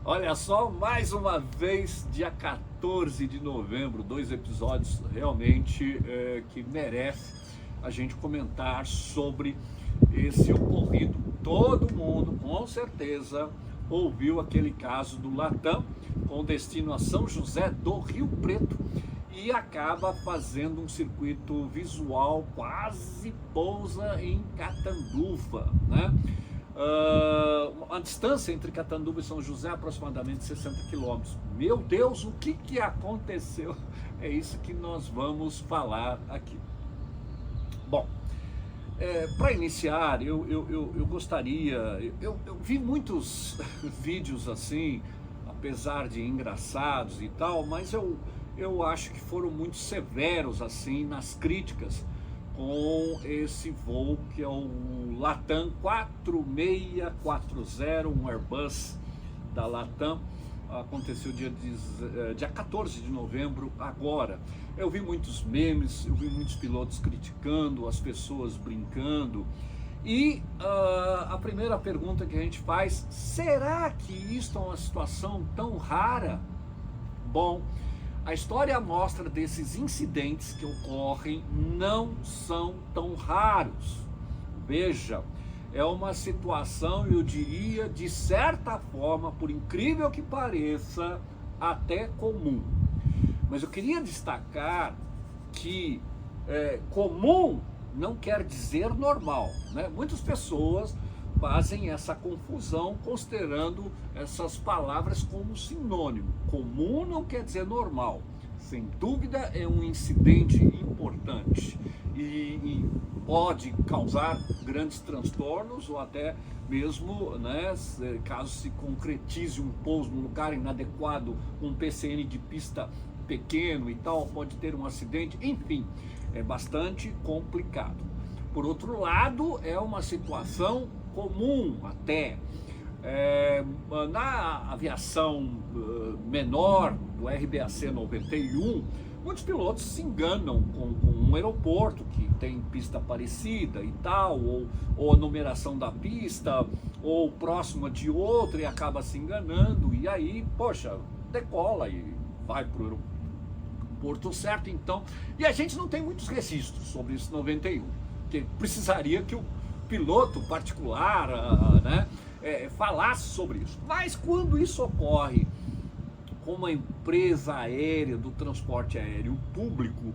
Olha só, mais uma vez, dia 14 de novembro, dois episódios realmente que merece a gente comentar sobre esse ocorrido. Todo mundo, com certeza, ouviu aquele caso do Latam com destino a São José do Rio Preto e acaba fazendo um circuito visual, quase pousa em Catanduva, né? A distância entre Catanduva e São José é aproximadamente 60 quilômetros. Meu Deus, o que aconteceu? É isso que nós vamos falar aqui. Bom, para iniciar, eu gostaria... Eu vi muitos vídeos assim, apesar de engraçados e tal, mas eu acho que foram muito severos assim nas críticas com esse voo que é o Latam 4640, um Airbus da Latam. Aconteceu dia 14 de novembro agora. Eu vi muitos memes, eu vi muitos pilotos criticando, as pessoas brincando. E a primeira pergunta que a gente faz: será que isto é uma situação tão rara? Bom, a história mostra desses incidentes que ocorrem não são tão raros. Veja, é uma situação, eu diria, de certa forma, por incrível que pareça, até comum. Mas eu queria destacar que comum não quer dizer normal, né? Muitas pessoas fazem essa confusão considerando essas palavras como sinônimo. Comum não quer dizer normal. Sem dúvida é um incidente importante e pode causar grandes transtornos ou até mesmo, né, caso se concretize um pouso num lugar inadequado, um PCN de pista pequeno e tal, pode ter um acidente, enfim, é bastante complicado. Por outro lado, é uma situação comum até. Na aviação menor do RBAC 91, muitos pilotos se enganam com um aeroporto que tem pista parecida e tal, ou a numeração da pista, ou próxima de outra e acaba se enganando, e aí, poxa, decola e vai para o aeroporto certo, então. E a gente não tem muitos registros sobre esse 91, que precisaria que o piloto particular, né, falasse sobre isso. Mas quando isso ocorre com uma empresa aérea, do transporte aéreo público,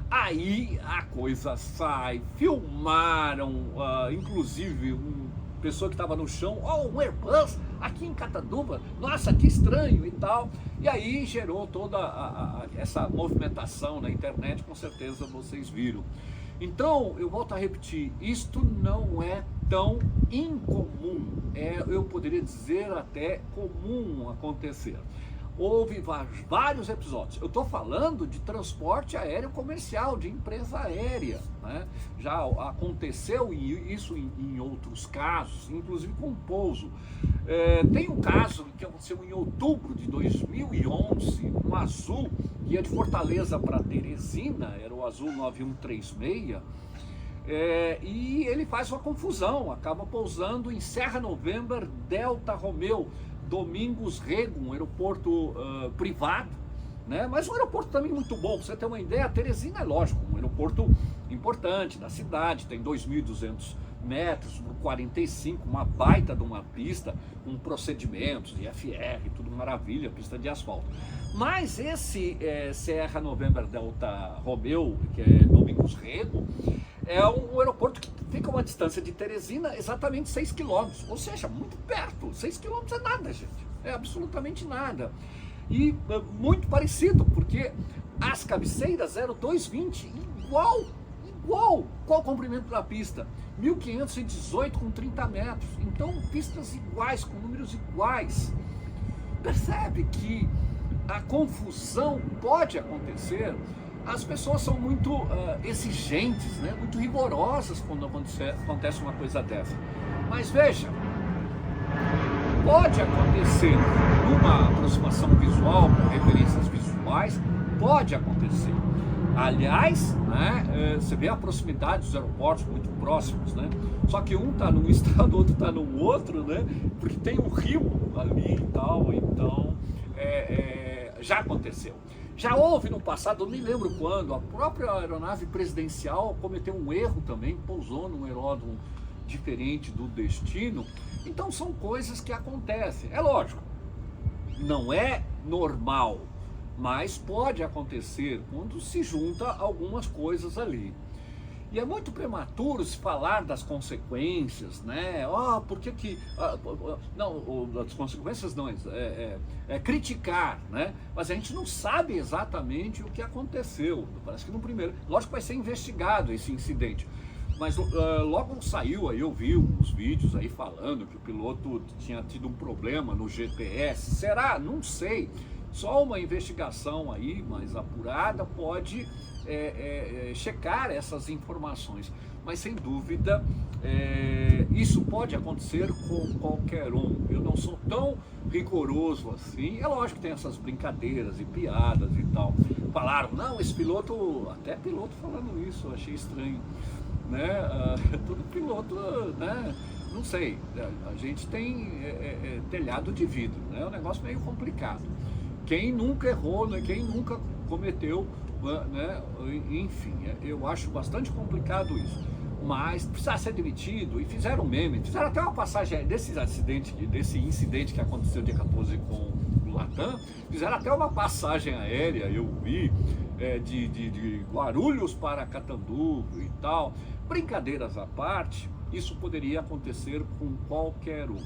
aí a coisa sai. Filmaram, inclusive, uma pessoa que estava no chão, um Airbus aqui em Catanduva, nossa, que estranho e tal. E aí gerou toda essa movimentação na internet, com certeza vocês viram. Então, eu volto a repetir, isto não é tão incomum, eu poderia dizer até comum acontecer. Houve vários episódios. Eu estou falando de transporte aéreo comercial, de empresa aérea, né? Já aconteceu isso em outros casos, inclusive com pouso. Tem um caso que aconteceu em outubro de 2011, um Azul que ia de Fortaleza para Teresina, era o Azul 9136, e ele faz uma confusão, acaba pousando em Serra November, Delta Romeo, Domingos Rego, um aeroporto privado, né? Mas um aeroporto também muito bom. Pra você ter uma ideia, Teresina é lógico, um aeroporto importante da cidade, tem 2.200 metros, por 45, uma baita de uma pista, com procedimentos, IFR, tudo maravilha, pista de asfalto. Mas esse Serra November Delta Romeo, que é Domingos Rego, é um aeroporto que fica a uma distância de Teresina exatamente 6 quilômetros, ou seja, muito perto. 6 quilômetros é nada, gente, é absolutamente nada. E muito parecido, porque as cabeceiras 0220, igual, qual o comprimento da pista? 1518 com 30 metros, então pistas iguais, com números iguais. Percebe que a confusão pode acontecer. As pessoas são muito exigentes, né? Muito rigorosas quando acontece uma coisa dessa. Mas veja, pode acontecer numa aproximação visual, com referências visuais, pode acontecer. Aliás, né, você vê a proximidade dos aeroportos muito próximos, né? Só que um está num estado, o outro está no outro, né? Porque tem um rio ali e tal, então já aconteceu. Já houve no passado, eu nem lembro quando, a própria aeronave presidencial cometeu um erro também, pousou num aeródromo diferente do destino. Então são coisas que acontecem. É lógico, não é normal, mas pode acontecer quando se junta algumas coisas ali. E é muito prematuro se falar das consequências, né? Por que não, das consequências não, é criticar, né? Mas a gente não sabe exatamente o que aconteceu. Parece que no primeiro, lógico que vai ser investigado esse incidente. Mas logo saiu aí, eu vi uns vídeos aí falando que o piloto tinha tido um problema no GPS. Será? Não sei. Só uma investigação aí mais apurada pode checar essas informações. Mas sem dúvida, isso pode acontecer com qualquer um. Eu não sou tão rigoroso assim. É lógico que tem essas brincadeiras e piadas e tal. Falaram, não, esse piloto, até piloto falando isso, eu achei estranho. Né? Todo piloto, né? Não sei, a gente tem telhado de vidro, né? É um negócio meio complicado. Quem nunca errou, né? Quem nunca cometeu, né? Enfim, eu acho bastante complicado isso. Mas precisa ser demitido, e fizeram meme, fizeram até uma passagem desse incidente que aconteceu dia 14 com o Latam, fizeram até uma passagem aérea, eu vi, de Guarulhos para Catanduva e tal. Brincadeiras à parte, isso poderia acontecer com qualquer um.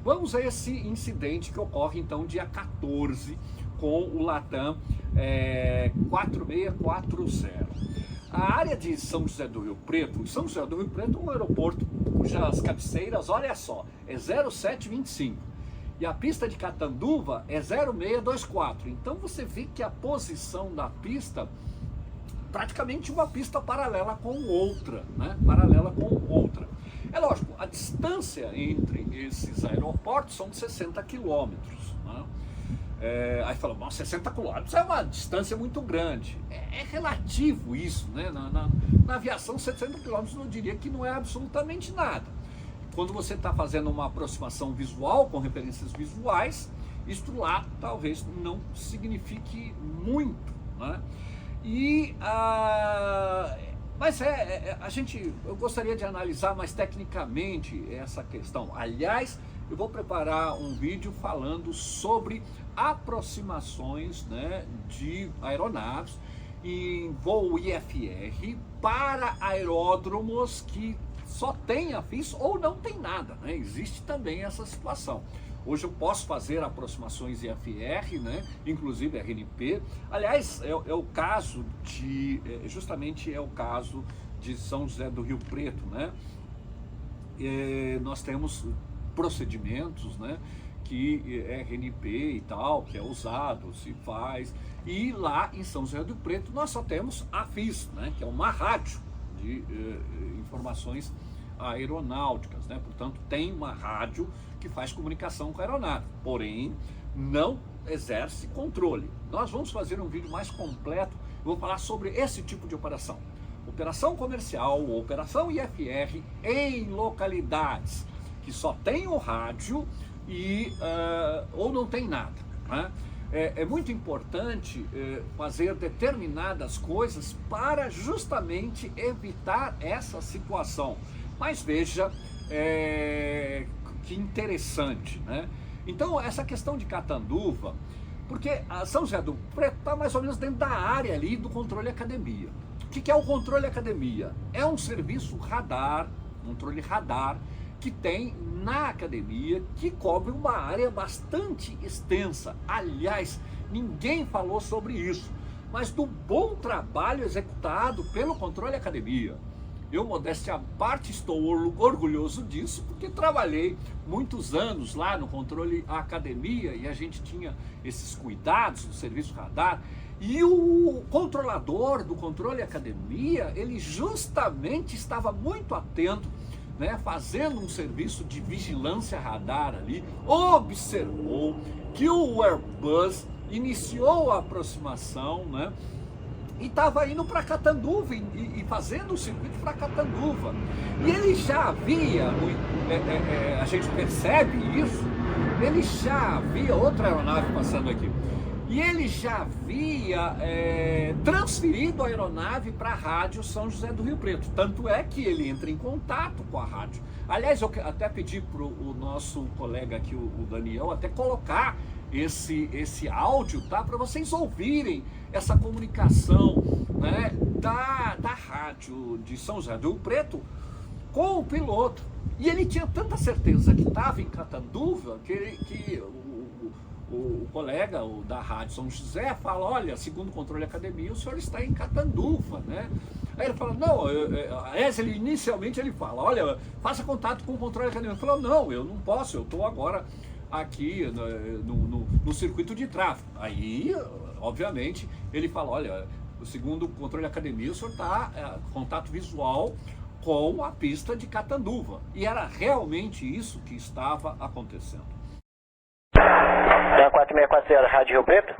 Vamos a esse incidente que ocorre então dia 14 com o Latam 4640. A área de São José do Rio Preto, São José do Rio Preto é um aeroporto cujas cabeceiras, olha só, é 0725. E a pista de Catanduva é 0624. Então você vê que a posição da pista, praticamente uma pista paralela com outra, né? Paralela com outra. É lógico, a distância entre esses aeroportos são 60 quilômetros. Né? Aí fala, 60 quilômetros é uma distância muito grande. É relativo isso, né? Na aviação, 60 quilômetros eu diria que não é absolutamente nada. Quando você está fazendo uma aproximação visual, com referências visuais, isto lá talvez não signifique muito, né? Mas eu gostaria de analisar mais tecnicamente essa questão. Aliás, eu vou preparar um vídeo falando sobre aproximações, né, de aeronaves em voo IFR para aeródromos que só tem AFIS ou não tem nada, né? Existe também essa situação. Hoje eu posso fazer aproximações IFR, né? Inclusive RNP. Aliás, é o caso justamente é o caso de São José do Rio Preto, né? Nós temos procedimentos, né? Que RNP e tal, que é usado, se faz. E lá em São José do Rio Preto nós só temos AFIS, né? Que é uma rádio de informações aeronáuticas, né? Portanto, tem uma rádio que faz comunicação com a aeronave, porém não exerce controle. Nós vamos fazer um vídeo mais completo, eu vou falar sobre esse tipo de operação. Operação comercial, operação IFR em localidades que só tem o rádio ou não tem nada, né? É muito importante fazer determinadas coisas para justamente evitar essa situação. Mas veja que interessante, né? Então, essa questão de Catanduva, porque a São José do Preto está mais ou menos dentro da área ali do controle academia. O que é o controle academia? É um serviço radar, controle radar, que tem na academia, que cobre uma área bastante extensa. Aliás, ninguém falou sobre isso, mas do bom trabalho executado pelo controle academia. Eu, modéstia à parte, estou orgulhoso disso, porque trabalhei muitos anos lá no controle academia e a gente tinha esses cuidados do serviço radar. E o controlador do controle academia, ele justamente estava muito atento, né, fazendo um serviço de vigilância radar ali, observou que o Airbus iniciou a aproximação, né, e estava indo para Catanduva e fazendo o circuito para Catanduva. E ele já havia, a gente percebe isso, ele já havia outra aeronave passando aqui. e ele já havia transferido a aeronave para a rádio São José do Rio Preto. Tanto é que ele entra em contato com a rádio. Aliás, eu até pedi para o nosso colega aqui, o Daniel, até colocar esse áudio, tá? Para vocês ouvirem essa comunicação, né, da rádio de São José do Rio Preto com o piloto. E ele tinha tanta certeza que estava em Catanduva que o colega da Rádio São José fala: olha, segundo o controle da academia, o senhor está em Catanduva, né? Aí ele fala: não, inicialmente ele fala: olha, faça contato com o controle da academia. Ele falou: não, eu não posso, eu estou agora aqui no circuito de tráfego. Aí, obviamente, ele fala: olha, segundo o controle da academia, o senhor está contato visual com a pista de Catanduva. E era realmente isso que estava acontecendo. Sam 4640, Rádio Rio Preto.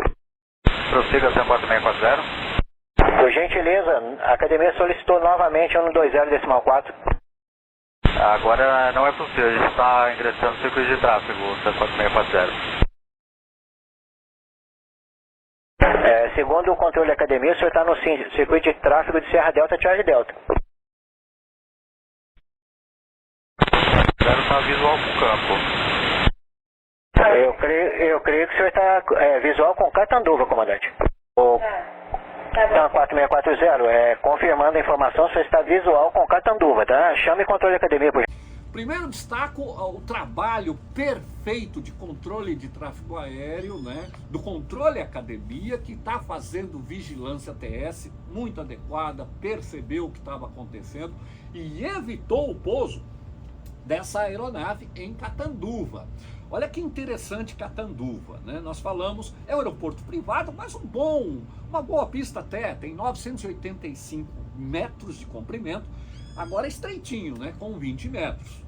Prossiga, Sam 4640. Por gentileza, a academia solicitou novamente 120.4. Agora não é possível, a gente está ingressando no circuito de tráfego, Sam 4640. Segundo o controle da academia, o senhor está no circuito de tráfego de Serra Delta, Charlie Delta. Quero estar visual com o campo. Eu creio que o senhor está visual com Catanduva, comandante. O Sam 4640, confirmando a informação, o senhor está visual com Catanduva, tá? Chame o controle da academia, por gentileza. Primeiro destaco o trabalho perfeito de controle de tráfego aéreo, né, do controle academia, que está fazendo vigilância TS muito adequada, percebeu o que estava acontecendo e evitou o pouso dessa aeronave em Catanduva. Olha que interessante Catanduva, né? Nós falamos, é um aeroporto privado, mas uma boa pista até, tem 985 metros de comprimento, agora é estreitinho, né? Com 20 metros.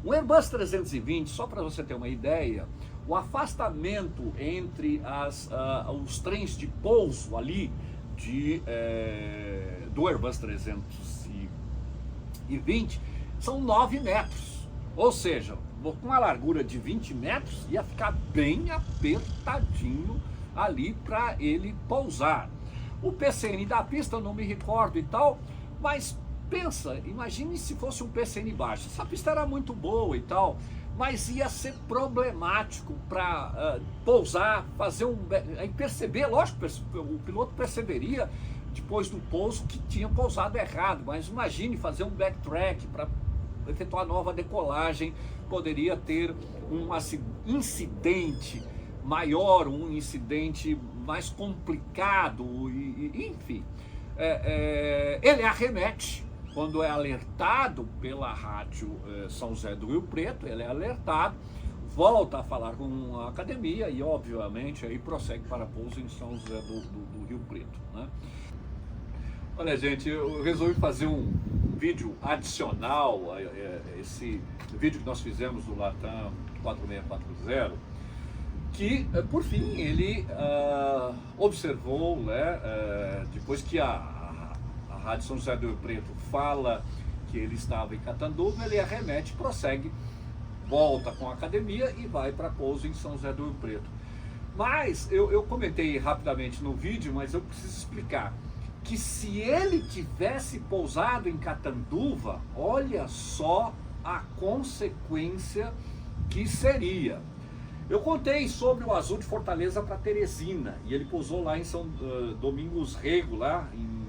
O Airbus 320, só para você ter uma ideia, o afastamento entre os trens de pouso ali do Airbus 320 são 9 metros. Ou seja, com uma largura de 20 metros, ia ficar bem apertadinho ali para ele pousar. O PCN da pista, eu não me recordo e tal, mas imagine se fosse um PCN baixo. Essa pista era muito boa e tal, mas ia ser problemático para pousar, aí perceber, lógico, o piloto perceberia depois do pouso que tinha pousado errado, mas imagine fazer um backtrack para efetuar nova decolagem, poderia ter um incidente maior, um incidente mais complicado, enfim. Ele arremete quando é alertado pela rádio São José do Rio Preto, ele é alertado, volta a falar com a academia e, obviamente, aí prossegue para pouso em São José do Rio Preto, né? Olha, gente, eu resolvi fazer um vídeo adicional a esse vídeo que nós fizemos do Latam 4640, que, por fim, ele observou, né, depois que a Rádio São José do Rio Preto fala que ele estava em Catanduva, ele arremete, prossegue, volta com a academia e vai para pouso em São José do Rio Preto. Mas, eu comentei rapidamente no vídeo, mas eu preciso explicar que se ele tivesse pousado em Catanduva, olha só a consequência que seria. Eu contei sobre o Azul de Fortaleza para Teresina, e ele pousou lá em São Domingos Rego, lá em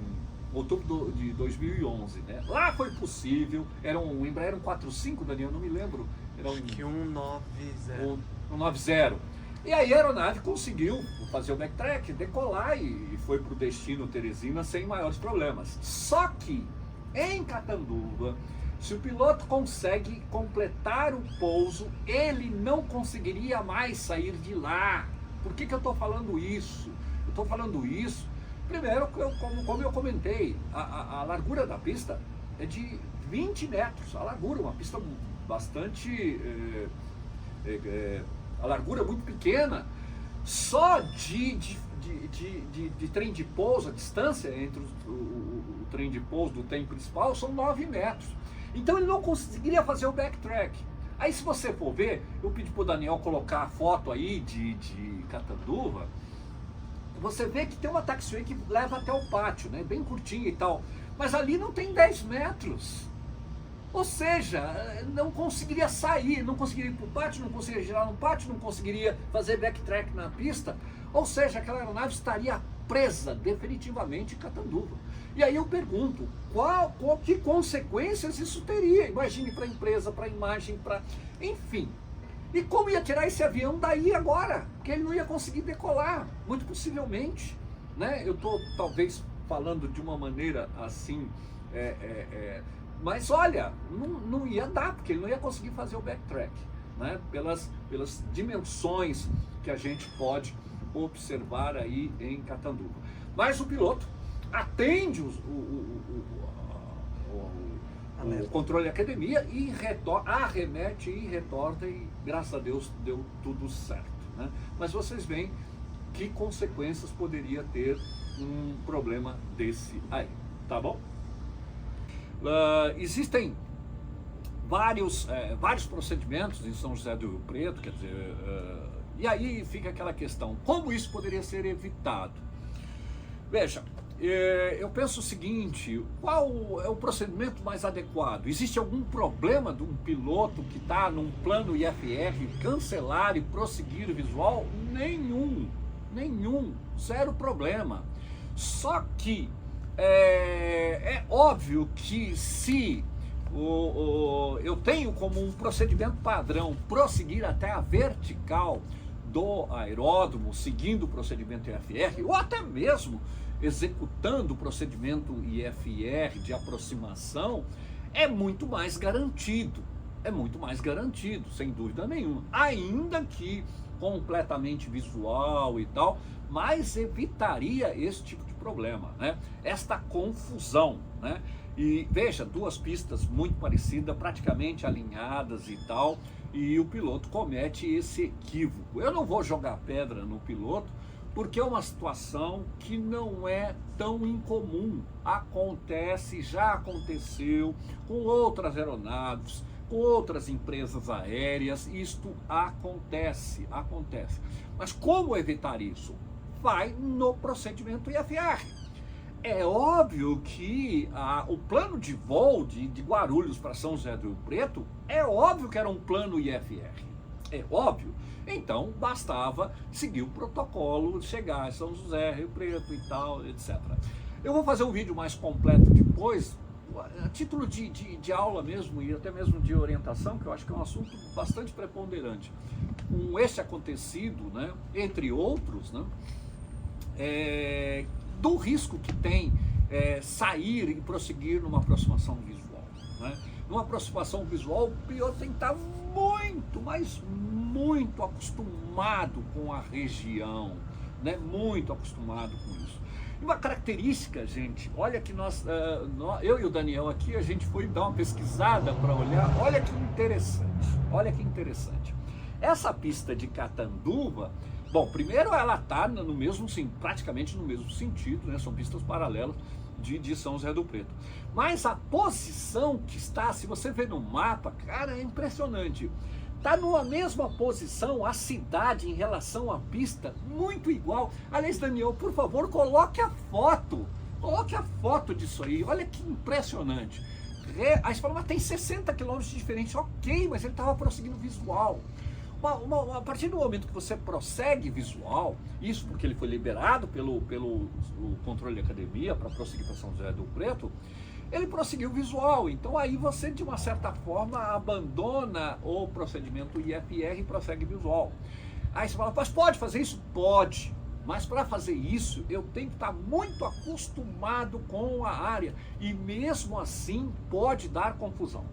outubro de 2011, né? Lá foi possível, era um Embraer 145, Daniel, não me lembro. Era Acho que 190. 190. E aí a aeronave conseguiu fazer o backtrack, decolar e foi para o destino Teresina sem maiores problemas. Só que em Catanduva, se o piloto consegue completar o pouso, ele não conseguiria mais sair de lá. Por que eu estou falando isso? Eu estou falando isso, primeiro, como eu comentei, a largura da pista é de 20 metros. A largura, uma pista bastante... a largura é muito pequena, só de trem de pouso, a distância entre o trem de pouso do trem principal são 9 metros. Então ele não conseguiria fazer o backtrack. Aí se você for ver, eu pedi para o Daniel colocar a foto aí de Catanduva, você vê que tem uma taxiway que leva até o pátio, né? Bem curtinha e tal. Mas ali não tem 10 metros. Ou seja, não conseguiria sair, não conseguiria ir para o pátio, não conseguiria girar no pátio, não conseguiria fazer backtrack na pista. Ou seja, aquela aeronave estaria presa definitivamente em Catanduva. E aí eu pergunto, que consequências isso teria? Imagine para a empresa, para a imagem, para... Enfim. E como ia tirar esse avião daí agora? Porque ele não ia conseguir decolar, muito possivelmente. Né? Eu estou talvez falando de uma maneira assim... mas olha, não ia dar, porque ele não ia conseguir fazer o backtrack, né? Pelas dimensões que a gente pode observar aí em Catanduva. Mas o piloto atende o controle de academia e arremete e retorna, e graças a Deus deu tudo certo, né? Mas vocês veem que consequências poderia ter um problema desse aí, tá bom? Existem vários procedimentos em São José do Rio Preto, quer dizer, e aí fica aquela questão, como isso poderia ser evitado? Veja, eu penso o seguinte, qual é o procedimento mais adequado? Existe algum problema de um piloto que está num plano IFR cancelar e prosseguir o visual? Nenhum, zero problema. Só que é óbvio que se eu tenho como um procedimento padrão prosseguir até a vertical do aeródromo, seguindo o procedimento IFR, ou até mesmo executando o procedimento IFR de aproximação, é muito mais garantido, sem dúvida nenhuma, ainda que completamente visual e tal, mas evitaria esse tipo de problema, né? Esta confusão, né? E veja, duas pistas muito parecidas, praticamente alinhadas e tal, e o piloto comete esse equívoco. Eu não vou jogar pedra no piloto, porque é uma situação que não é tão incomum. Acontece, já aconteceu com outras aeronaves, com outras empresas aéreas, isto acontece. Mas como evitar isso? Vai no procedimento IFR. É óbvio que o plano de voo de Guarulhos para São José do Rio Preto, é óbvio que era um plano IFR. É óbvio. Então, bastava seguir o protocolo, chegar a São José, Rio Preto e tal, etc. Eu vou fazer um vídeo mais completo depois, a título de aula mesmo, e até mesmo de orientação, que eu acho que é um assunto bastante preponderante. Com esse acontecido, né, entre outros, né, do risco que tem sair e prosseguir numa aproximação visual, né? Numa aproximação visual, o piloto tem que estar muito, mas muito acostumado com a região, né? Muito acostumado com isso. E uma característica, gente, olha que eu e o Daniel aqui, a gente foi dar uma pesquisada para olhar, olha que interessante. Essa pista de Catanduva, bom, primeiro ela está praticamente no mesmo sentido, né? São pistas paralelas de São José do Preto. Mas a posição que está, se você ver no mapa, cara, é impressionante. Está numa mesma posição a cidade em relação à pista, muito igual. Aliás, Daniel, por favor, coloque a foto disso aí, olha que impressionante. Aí você fala, mas tem 60 km de diferença, ok, mas ele estava prosseguindo visual. A partir do momento que você prossegue visual, isso porque ele foi liberado pelo controle de academia para prosseguir para São José do Preto, ele prosseguiu visual. Então aí você, de uma certa forma, abandona o procedimento IFR e prossegue visual. Aí você fala, mas pode fazer isso? Pode. Mas para fazer isso, eu tenho que estar muito acostumado com a área. E mesmo assim, pode dar confusão.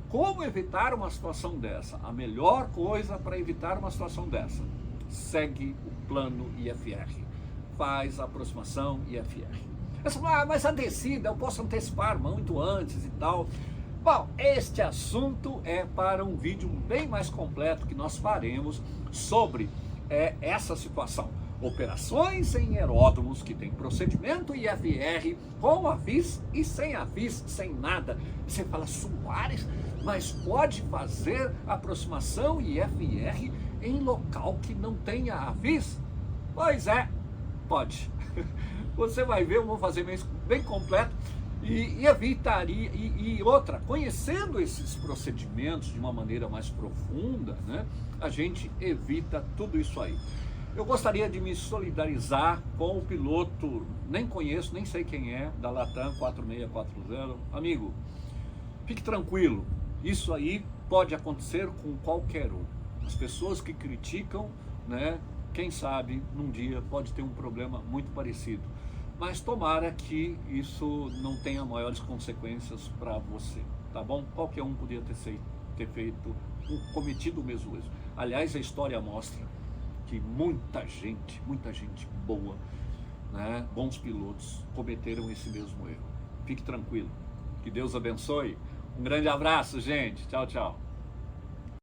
Como evitar uma situação dessa? A melhor coisa para evitar uma situação dessa: segue o plano IFR, faz a aproximação IFR. Você fala, mas a descida eu posso antecipar muito antes e tal. Bom, este assunto é para um vídeo bem mais completo que nós faremos sobre essa situação. Operações em aeródromos que tem procedimento IFR com avis e sem avis, sem nada. Você fala, Soares, mas pode fazer aproximação IFR em local que não tenha avis? Pois é, Pode. Você vai ver, eu vou fazer bem completo e evitaria, e outra, conhecendo esses procedimentos de uma maneira mais profunda, né, a gente evita tudo isso aí. Eu gostaria de me solidarizar com o piloto, nem conheço, nem sei quem é, da Latam 4640. Amigo, fique tranquilo, isso aí pode acontecer com qualquer um. As pessoas que criticam, né, quem sabe num dia pode ter um problema muito parecido. Mas tomara que isso não tenha maiores consequências para você, tá bom? Qualquer um podia ter cometido o mesmo erro. Aliás, a história mostra que muita gente boa, né, bons pilotos, cometeram esse mesmo erro. Fique tranquilo. Que Deus abençoe. Um grande abraço, gente. Tchau, tchau.